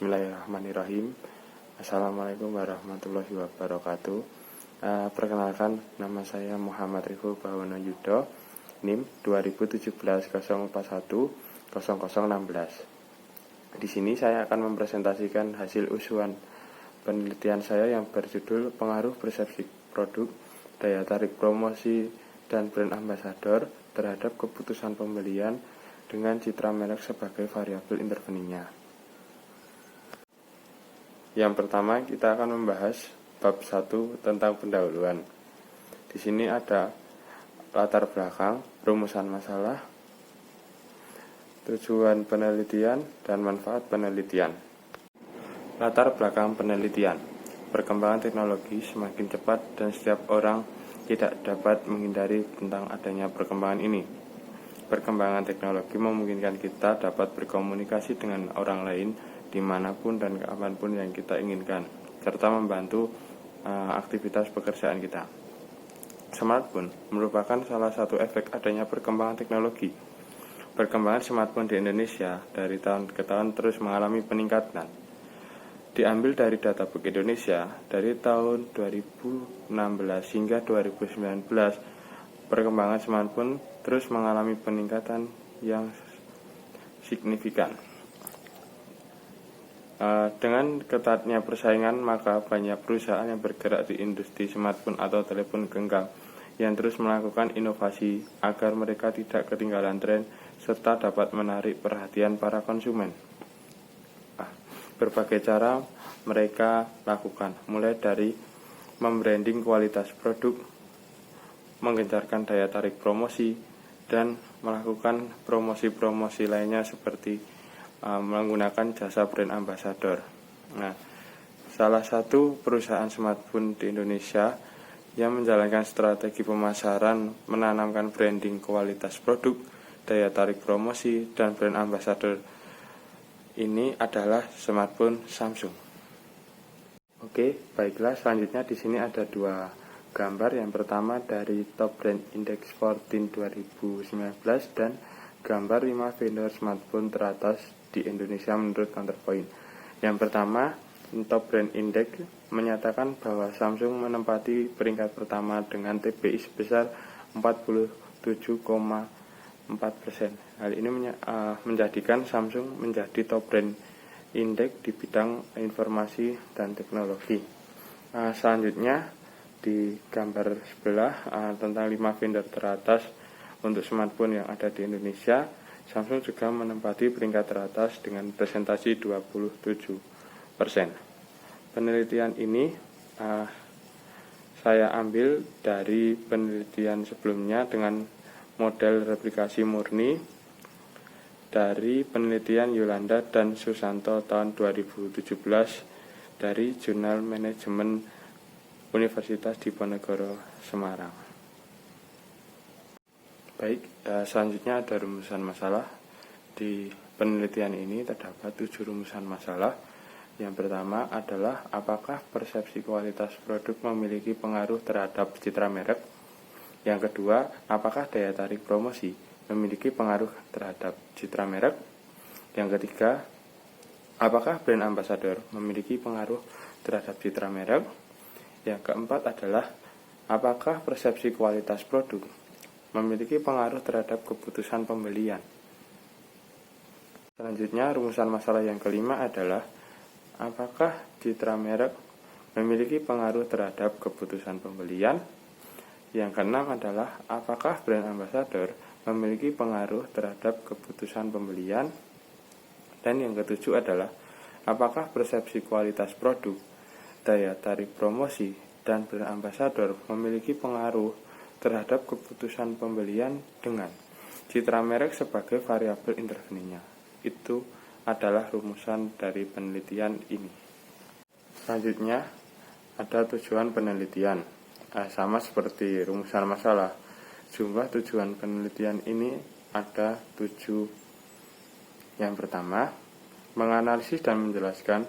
Bismillahirrahmanirrahim. Assalamualaikum warahmatullahi wabarakatuh. Perkenalkan, nama saya Muhammad Riful Bawono Yudo, NIM 2017 041 0016. Di sini saya akan mempresentasikan hasil usulan penelitian saya yang berjudul Pengaruh Persepsi Produk, Daya Tarik Promosi, dan Brand Ambassador terhadap keputusan pembelian dengan citra merek sebagai variabel interveninya. Yang pertama, kita akan membahas bab 1 tentang pendahuluan. Di sini ada latar belakang, rumusan masalah, tujuan penelitian, dan manfaat penelitian. Latar belakang penelitian. Perkembangan teknologi semakin cepat dan setiap orang tidak dapat menghindari tentang adanya perkembangan ini. Perkembangan teknologi memungkinkan kita dapat berkomunikasi dengan orang lain dimanapun dan kapanpun yang kita inginkan, serta membantu aktivitas pekerjaan kita. Smartphone merupakan salah satu efek adanya perkembangan teknologi. Perkembangan smartphone di Indonesia dari tahun ke tahun terus mengalami peningkatan. Diambil dari data Book Indonesia, dari tahun 2016 hingga 2019, perkembangan smartphone terus mengalami peningkatan yang signifikan. Dengan ketatnya persaingan, maka banyak perusahaan yang bergerak di industri smartphone atau telepon genggam yang terus melakukan inovasi agar mereka tidak ketinggalan tren serta dapat menarik perhatian para konsumen. Berbagai cara mereka lakukan, mulai dari membranding kualitas produk, menggencarkan daya tarik promosi, dan melakukan promosi-promosi lainnya seperti menggunakan jasa brand ambassador. Salah satu perusahaan smartphone di Indonesia yang menjalankan strategi pemasaran menanamkan branding kualitas produk, daya tarik promosi, dan brand ambassador ini adalah smartphone Samsung. Oke, baiklah, selanjutnya di sini ada dua gambar. Yang pertama dari Top Brand Index 14 2019 dan gambar 5 vendor smartphone teratas di Indonesia menurut Counterpoint. Yang pertama, Top Brand Index menyatakan bahwa Samsung menempati peringkat pertama dengan TBI sebesar 47,4%. Hal ini menjadikan Samsung menjadi Top Brand Index di bidang informasi dan teknologi. Selanjutnya di gambar sebelah tentang 5 vendor teratas untuk smartphone yang ada di Indonesia, Samsung juga menempati peringkat teratas dengan presentasi 27%. Penelitian ini saya ambil dari penelitian sebelumnya dengan model replikasi murni dari penelitian Yolanda dan Susanto tahun 2017 dari Jurnal Manajemen Universitas Diponegoro Semarang. Baik, selanjutnya ada rumusan masalah. Di penelitian ini terdapat 7 rumusan masalah. Yang pertama adalah apakah persepsi kualitas produk memiliki pengaruh terhadap citra merek. Yang kedua, apakah daya tarik promosi memiliki pengaruh terhadap citra merek. Yang ketiga, apakah brand ambassador memiliki pengaruh terhadap citra merek. Yang keempat adalah apakah persepsi kualitas produk memiliki pengaruh terhadap keputusan pembelian. Selanjutnya, rumusan masalah yang kelima adalah apakah citra merek memiliki pengaruh terhadap keputusan pembelian. Yang keenam adalah apakah brand ambassador memiliki pengaruh terhadap keputusan pembelian. Dan yang ketujuh adalah apakah persepsi kualitas produk, daya tarik promosi, dan brand ambassador memiliki pengaruh terhadap keputusan pembelian dengan citra merek sebagai variabel interveninya. Itu adalah rumusan dari penelitian ini. Selanjutnya ada tujuan penelitian. Sama seperti rumusan masalah, jumlah tujuan penelitian ini ada 7. Yang pertama, menganalisis dan menjelaskan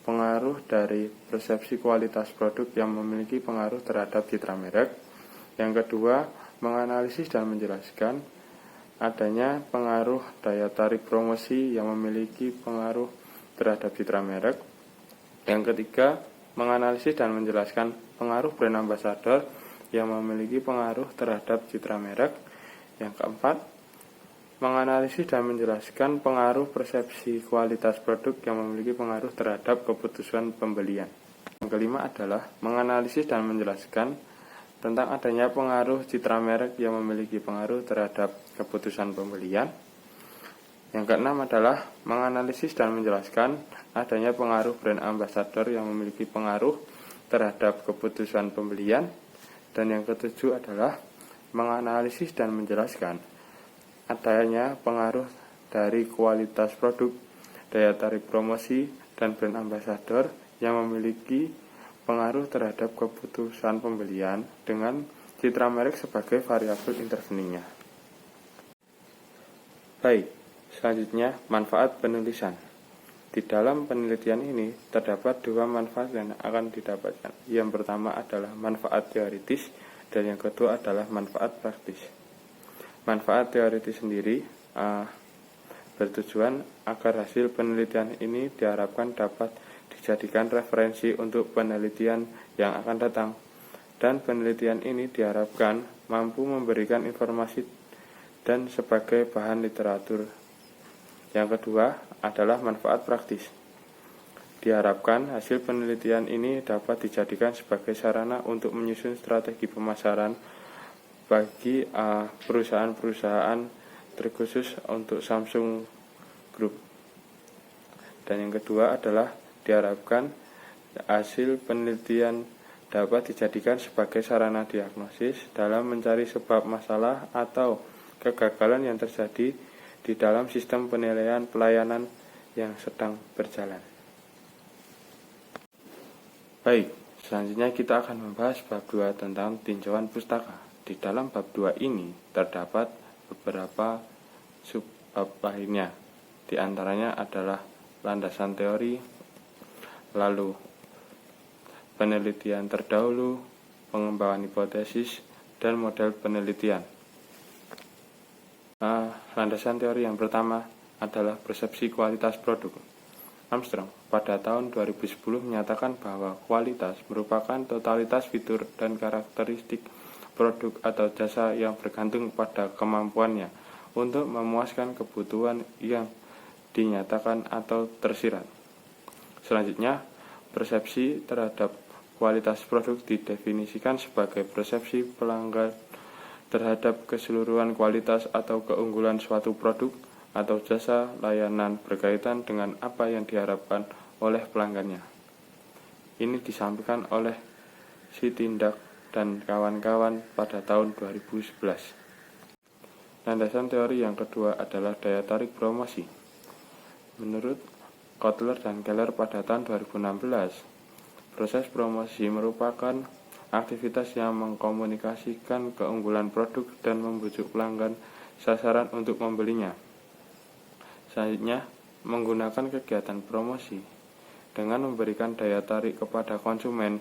pengaruh dari persepsi kualitas produk yang memiliki pengaruh terhadap citra merek. Yang kedua, menganalisis dan menjelaskan adanya pengaruh daya tarik promosi yang memiliki pengaruh terhadap citra merek. Yang ketiga, menganalisis dan menjelaskan pengaruh brand ambassador yang memiliki pengaruh terhadap citra merek. Yang keempat, menganalisis dan menjelaskan pengaruh persepsi kualitas produk yang memiliki pengaruh terhadap keputusan pembelian. Yang kelima adalah menganalisis dan menjelaskan tentang adanya pengaruh citra merek yang memiliki pengaruh terhadap keputusan pembelian. Yang keenam adalah menganalisis dan menjelaskan adanya pengaruh brand ambassador yang memiliki pengaruh terhadap keputusan pembelian. Dan yang ketujuh adalah menganalisis dan menjelaskan adanya pengaruh dari kualitas produk, daya tarik promosi, dan brand ambassador yang memiliki pengaruh terhadap keputusan pembelian dengan citra merek sebagai variabel interveningnya. Baik, selanjutnya manfaat penulisan. Di dalam penelitian ini terdapat dua manfaat yang akan didapatkan. Yang pertama adalah manfaat teoritis dan yang kedua adalah manfaat praktis. Manfaat teoritis sendiri bertujuan agar hasil penelitian ini diharapkan dapat dijadikan referensi untuk penelitian yang akan datang, dan penelitian ini diharapkan mampu memberikan informasi dan sebagai bahan literatur. Yang kedua adalah manfaat praktis. Diharapkan hasil penelitian ini dapat dijadikan sebagai sarana untuk menyusun strategi pemasaran bagi perusahaan-perusahaan terkhusus untuk Samsung Group. Dan yang kedua adalah diharapkan hasil penelitian dapat dijadikan sebagai sarana diagnosis dalam mencari sebab masalah atau kegagalan yang terjadi di dalam sistem penilaian pelayanan yang sedang berjalan. Baik, selanjutnya kita akan membahas bab 2 tentang tinjauan pustaka. Di dalam bab 2 ini terdapat beberapa subbab lainnya. Di antaranya adalah landasan teori, lalu penelitian terdahulu, pengembangan hipotesis, dan model penelitian. Landasan teori yang pertama adalah persepsi kualitas produk. Armstrong pada tahun 2010 menyatakan bahwa kualitas merupakan totalitas fitur dan karakteristik produk atau jasa yang bergantung pada kemampuannya untuk memuaskan kebutuhan yang dinyatakan atau tersirat. Selanjutnya, persepsi terhadap kualitas produk didefinisikan sebagai persepsi pelanggan terhadap keseluruhan kualitas atau keunggulan suatu produk atau jasa layanan berkaitan dengan apa yang diharapkan oleh pelanggannya. Ini disampaikan oleh Sitindak dan kawan-kawan pada tahun 2011. Landasan teori yang kedua adalah daya tarik promosi. Menurut Kotler dan Keller pada tahun 2016, proses promosi merupakan aktivitas yang mengkomunikasikan keunggulan produk dan membujuk pelanggan sasaran untuk membelinya. Selanjutnya, menggunakan kegiatan promosi dengan memberikan daya tarik kepada konsumen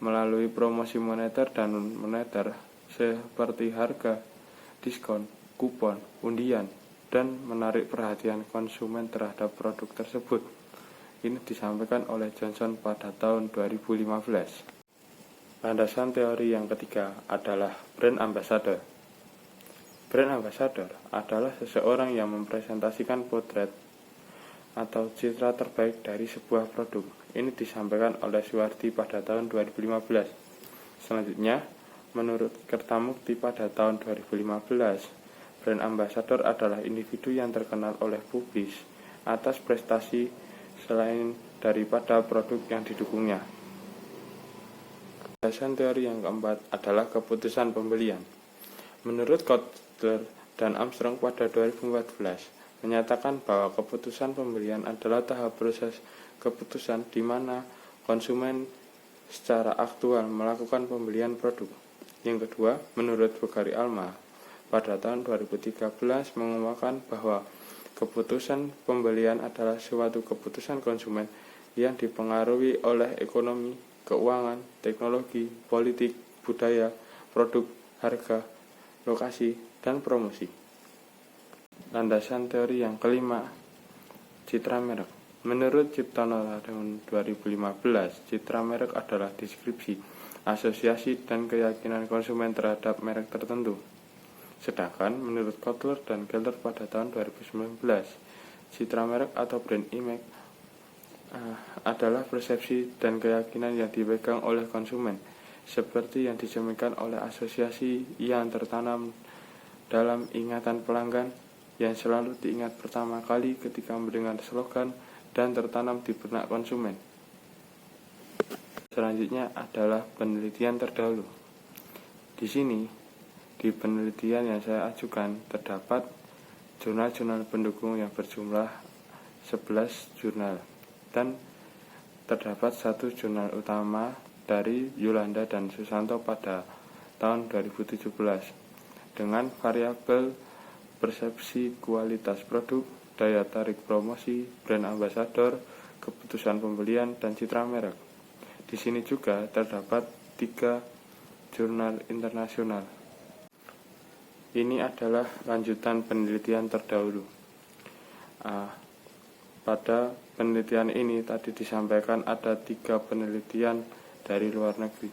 melalui promosi moneter dan non-moneter seperti harga, diskon, kupon, undian, dan menarik perhatian konsumen terhadap produk tersebut. Ini disampaikan oleh Johnson pada tahun 2015. Landasan teori yang ketiga adalah brand ambassador. Brand ambassador adalah seseorang yang mempresentasikan potret atau citra terbaik dari sebuah produk. Ini disampaikan oleh Suwardi pada tahun 2015. Selanjutnya, menurut Kertamukti pada tahun 2015, brand ambassador adalah individu yang terkenal oleh publik atas prestasi selain daripada produk yang didukungnya. Landasan teori yang keempat adalah keputusan pembelian. Menurut Kotler dan Armstrong pada 2014, menyatakan bahwa keputusan pembelian adalah tahap proses keputusan di mana konsumen secara aktual melakukan pembelian produk. Yang kedua, menurut Bugari Alma, pada tahun 2013 mengumumkan bahwa keputusan pembelian adalah suatu keputusan konsumen yang dipengaruhi oleh ekonomi, keuangan, teknologi, politik, budaya, produk, harga, lokasi, dan promosi. Landasan teori yang kelima, citra merek. Menurut Ciptono tahun 2015, citra merek adalah deskripsi, asosiasi, dan keyakinan konsumen terhadap merek tertentu. Sedangkan menurut Kotler dan Kelter pada tahun 2019, citra merek atau brand image adalah persepsi dan keyakinan yang dipegang oleh konsumen, seperti yang dicerminkan oleh asosiasi yang tertanam dalam ingatan pelanggan, yang selalu diingat pertama kali ketika mendengar slogan dan tertanam di benak konsumen. Selanjutnya adalah penelitian terdahulu. Di sini, di penelitian yang saya ajukan, terdapat jurnal-jurnal pendukung yang berjumlah 11 jurnal, dan terdapat satu jurnal utama dari Yulanda dan Susanto pada tahun 2017 dengan variabel persepsi kualitas produk, daya tarik promosi, brand ambassador, keputusan pembelian, dan citra merek. Di sini juga terdapat 3 jurnal internasional. Ini adalah lanjutan penelitian terdahulu. Pada penelitian ini tadi disampaikan ada 3 penelitian dari luar negeri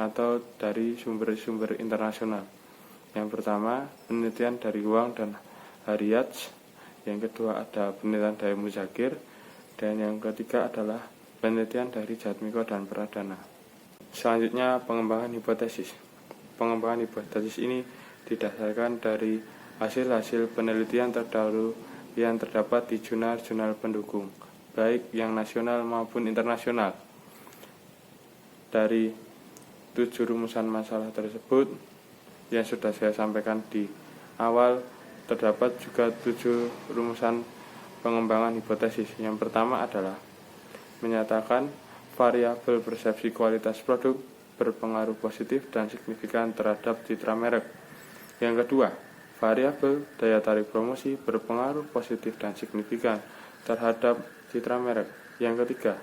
atau dari sumber-sumber internasional. Yang pertama, penelitian dari Wang dan Haryats. Yang kedua ada penelitian dari Muzakir. Dan yang ketiga adalah penelitian dari Jatmiko dan Pradana. Selanjutnya, pengembangan hipotesis. Pengembangan hipotesis ini didasarkan dari hasil-hasil penelitian terdahulu yang terdapat di jurnal-jurnal pendukung, baik yang nasional maupun internasional. Dari 7 rumusan masalah tersebut yang sudah saya sampaikan di awal, terdapat juga 7 rumusan pengembangan hipotesis. Yang pertama adalah menyatakan variabel persepsi kualitas produk berpengaruh positif dan signifikan terhadap citra merek. Yang kedua, variabel daya tarik promosi berpengaruh positif dan signifikan terhadap citra merek. Yang ketiga,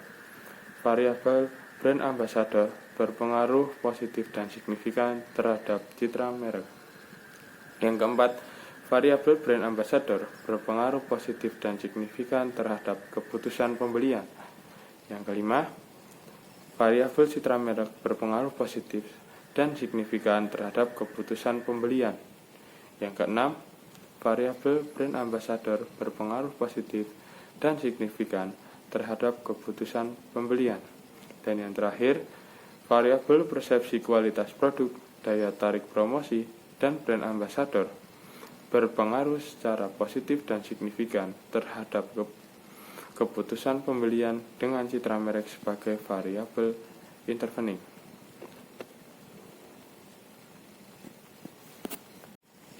variabel brand ambassador berpengaruh positif dan signifikan terhadap citra merek. Yang keempat, variabel brand ambassador berpengaruh positif dan signifikan terhadap keputusan pembelian. Yang kelima, variabel citra merek berpengaruh positif dan signifikan terhadap keputusan pembelian. Yang keenam, variabel brand ambassador berpengaruh positif dan signifikan terhadap keputusan pembelian. Dan yang terakhir, variabel persepsi kualitas produk, daya tarik promosi, dan brand ambassador berpengaruh secara positif dan signifikan terhadap keputusan pembelian dengan citra merek sebagai variabel intervening.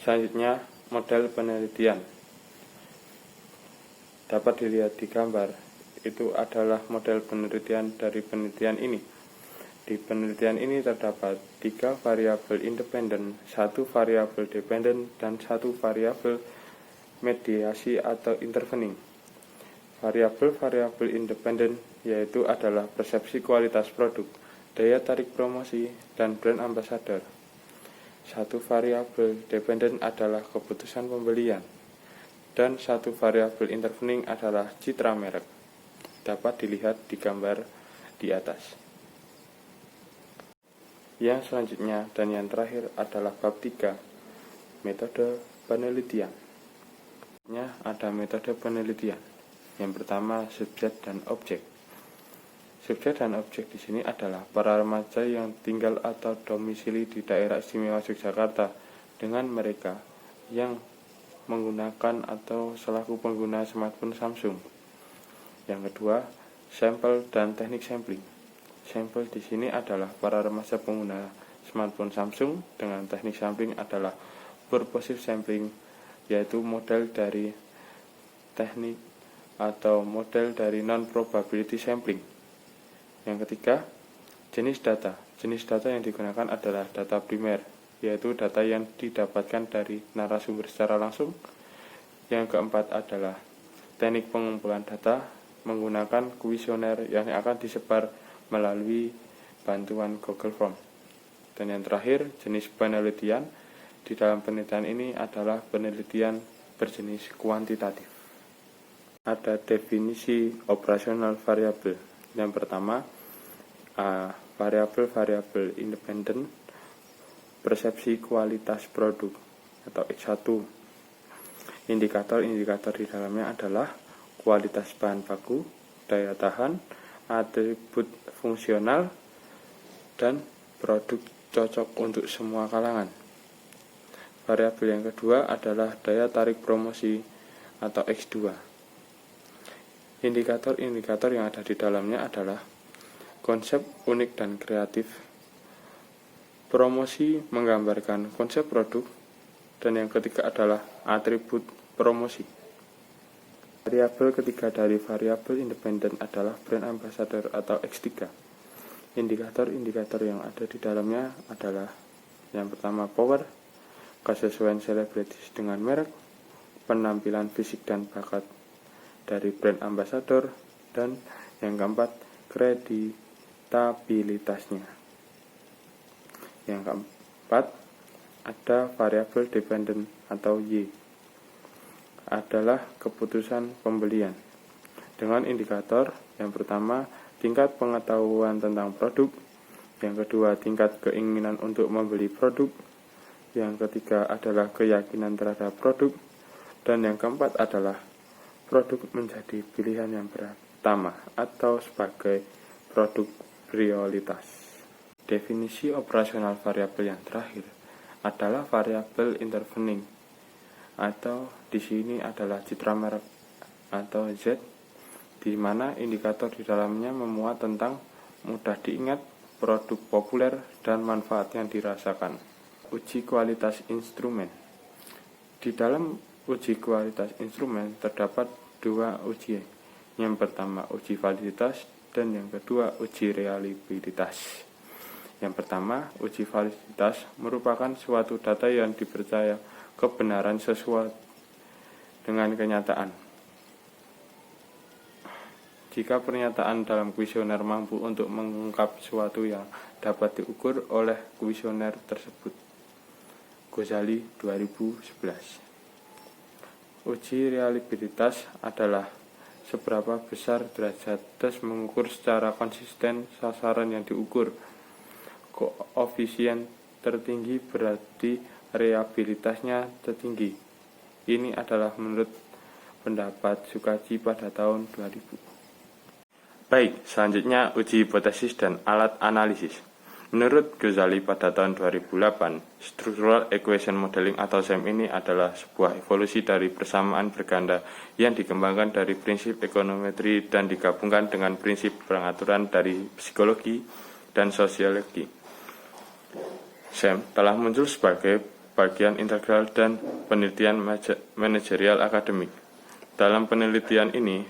Selanjutnya, model penelitian. Dapat dilihat di gambar, itu adalah model penelitian dari penelitian ini. Di penelitian ini terdapat 3 variabel independen, 1 variabel dependen, dan 1 variabel mediasi atau intervening. Variabel-variabel independen yaitu adalah persepsi kualitas produk, daya tarik promosi, dan brand ambassador. 1 variabel dependen adalah keputusan pembelian, dan 1 variabel intervening adalah citra merek. Dapat dilihat di gambar di atas. Yang selanjutnya dan yang terakhir adalah bab 3, metode penelitian. Ada metode penelitian. Yang pertama, subjek dan objek. Subjek dan objek di sini adalah para remaja yang tinggal atau domisili di daerah istimewa Yogyakarta dengan mereka yang menggunakan atau selaku pengguna smartphone Samsung. Yang kedua, sampel dan teknik sampling. Sampel di sini adalah para remaja pengguna smartphone Samsung dengan teknik sampling adalah purposive sampling, yaitu model dari teknik atau model dari non-probability sampling. Yang ketiga, jenis data. Jenis data yang digunakan adalah data primer, yaitu data yang didapatkan dari narasumber secara langsung. Yang keempat adalah teknik pengumpulan data menggunakan kuesioner yang akan disebar melalui bantuan Google Form. Dan yang terakhir, jenis penelitian. Di dalam penelitian ini adalah penelitian berjenis kuantitatif. Ada definisi operasional variabel. Yang pertama, variabel independen persepsi kualitas produk atau X1. Indikator-indikator di dalamnya adalah kualitas bahan baku, daya tahan, atribut fungsional, dan produk cocok untuk semua kalangan. Variabel yang kedua adalah daya tarik promosi atau X2. Indikator-indikator yang ada di dalamnya adalah konsep unik dan kreatif, promosi menggambarkan konsep produk, dan yang ketiga adalah atribut promosi. Variabel ketiga dari variabel independen adalah brand ambassador atau X3. Indikator-indikator yang ada di dalamnya adalah yang pertama power, kesesuaian selebritis dengan merek, penampilan fisik dan bakat dari brand ambassador, dan yang keempat kreditabilitasnya. Yang keempat ada variabel dependent atau Y, adalah keputusan pembelian dengan indikator yang pertama tingkat pengetahuan tentang produk, yang kedua tingkat keinginan untuk membeli produk, yang ketiga adalah keyakinan terhadap produk, dan yang keempat adalah produk menjadi pilihan yang pertama atau sebagai produk prioritas. Definisi operasional variabel yang terakhir adalah variabel intervening, atau di sini adalah citra merek atau Z, di mana indikator di dalamnya memuat tentang mudah diingat, produk populer, dan manfaat yang dirasakan. Uji kualitas instrumen. Di dalam uji kualitas instrumen terdapat dua ujian. Yang pertama uji validitas dan yang kedua uji reliabilitas. Yang pertama, uji validitas merupakan suatu data yang dipercaya kebenaran sesuai dengan kenyataan. Jika pernyataan dalam kuesioner mampu untuk mengungkap sesuatu yang dapat diukur oleh kuesioner tersebut. Ghazali 2011. Uji reliabilitas adalah seberapa besar derajat tes mengukur secara konsisten sasaran yang diukur. Koefisien tertinggi berarti reliabilitasnya tertinggi. Ini adalah menurut pendapat Sukaji pada tahun 2000. Baik, selanjutnya uji hipotesis dan alat analisis. Menurut Ghazali pada tahun 2008, Structural Equation Modeling atau SEM ini adalah sebuah evolusi dari persamaan berganda yang dikembangkan dari prinsip ekonometri dan digabungkan dengan prinsip pengaturan dari psikologi dan sosiologi. SEM telah muncul sebagai bagian integral dan penelitian manajerial akademik. Dalam penelitian ini,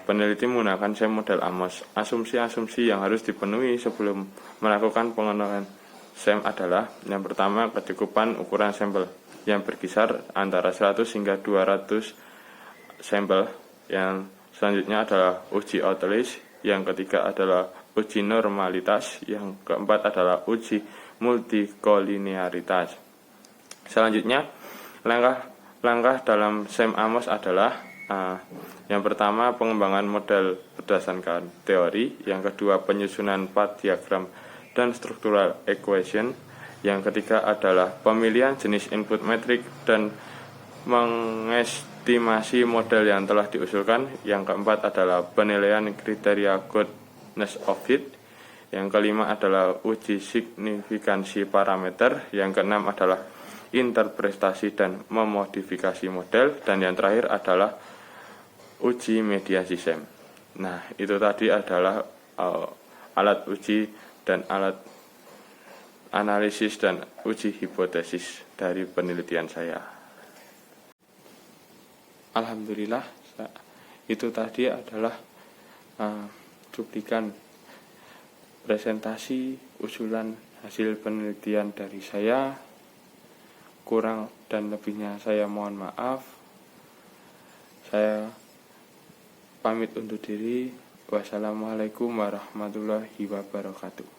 peneliti menggunakan SEM model Amos. Asumsi-asumsi yang harus dipenuhi sebelum melakukan pengenalan SEM adalah yang pertama kecukupan ukuran sampel yang berkisar antara 100 hingga 200 sampel. Yang selanjutnya adalah uji outlets, yang ketiga adalah uji normalitas, yang keempat adalah uji multikolinearitas. Selanjutnya, langkah dalam SEM Amos adalah yang pertama pengembangan model berdasarkan teori, yang kedua penyusunan path diagram dan structural equation, yang ketiga adalah pemilihan jenis input metrik dan mengestimasi model yang telah diusulkan, yang keempat adalah penilaian kriteria goodness of fit, yang kelima adalah uji signifikansi parameter, yang keenam adalah interpretasi dan memodifikasi model, dan yang terakhir adalah uji mediasi SEM. Nah, itu tadi adalah alat uji dan alat analisis dan uji hipotesis dari penelitian saya. Alhamdulillah, itu tadi adalah cuplikan presentasi usulan hasil penelitian dari saya. Kurang dan lebihnya saya mohon maaf. Saya pamit undur diri. Wassalamualaikum warahmatullahi wabarakatuh.